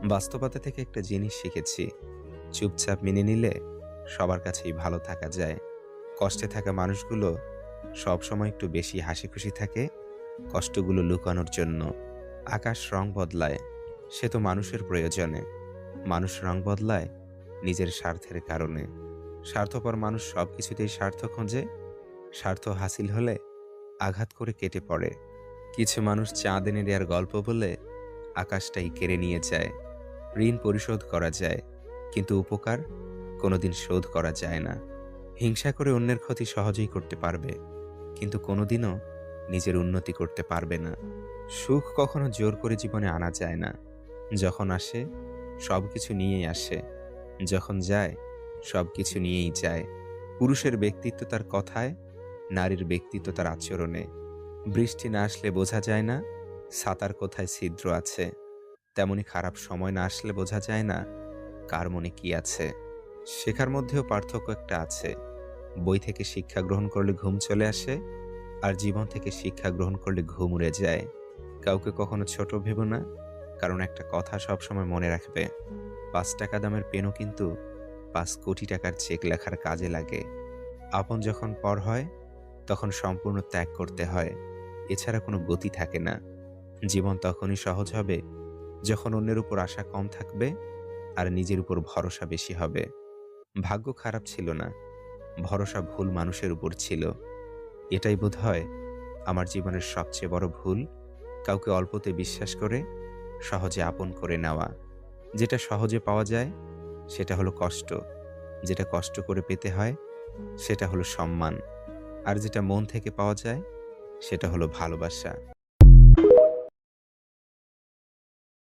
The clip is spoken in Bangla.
বাস্তবতা থেকে একটা জিনিস শিখেছি, চুপচাপ মেনে নিলে সবার কাছেই ভালো থাকা যায়। কষ্টে থাকা মানুষগুলো সবসময় একটু বেশি হাসি খুশি থাকে কষ্টগুলো লুকানোর জন্য। আকাশ রং বদলায়, সে তো মানুষের প্রয়োজনে। মানুষ রং বদলায় নিজের স্বার্থের কারণে। স্বার্থপর মানুষ সবকিছুতেই স্বার্থ খোঁজে, স্বার্থ হাসিল হলে আঘাত করে কেটে পড়ে। কিছু মানুষ চাঁদ এনে দেওয়ার গল্প বলে আকাশটাই কেড়ে নিয়ে যায়। ঋণ পরিশোধ করা যায়, কিন্তু উপকার কোনোদিন শোধ করা যায় না। হিংসা করে অন্যের ক্ষতি সহজেই করতে পারবে, কিন্তু কোনোদিনও নিজের উন্নতি করতে পারবে না। সুখ কখনো জোর করে জীবনে আনা যায় না। যখন আসে সবকিছু নিয়েই আসে, যখন যায় সবকিছু নিয়েই যায়। পুরুষের ব্যক্তিত্ব তার কথায়, নারীর ব্যক্তিত্ব তার আচরণে। বৃষ্টি না আসলে বোঝা যায় না ছাতার কোথায় ছিদ্র আছে, তেমনি খারাপ সময় না আসলে বোঝা যায় না কার মনে কি আছে। শেখার মধ্যেও পার্থক্য একটা আছে। বই থেকে শিক্ষা গ্রহণ করলে ঘুম চলে আসে, আর জীবন থেকে শিক্ষা গ্রহণ করলে ঘুম উড়ে যায়। কাউকে কখনো ছোট ভেবো না, কারণ একটা কথা সবসময় মনে রাখবে, ৫ টাকা দামের পেনও কিন্তু ৫ কোটি টাকার চেক লেখার কাজে লাগে। আপন যখন পর হয় তখন সম্পূর্ণ ত্যাগ করতে হয়, এছাড়া কোনো গতি থাকে না। জীবন তখনই সহজ হবে যখন অন্যের উপর আশা কম থাকবে আর নিজের উপর ভরসা বেশি হবে। ভাগ্য খারাপ ছিল না, ভরসা ভুল মানুষের উপর ছিল। এটাই বোধহয় আমার জীবনের সবচেয়ে বড় ভুল, কাউকে অল্পতে বিশ্বাস করে সহজে আপন করে নেওয়া। যেটা সহজে পাওয়া যায় সেটা হলো কষ্ট, যেটা কষ্ট করে পেতে হয় সেটা হলো সম্মান, আর যেটা মন থেকে পাওয়া যায় সেটা হলো ভালোবাসা।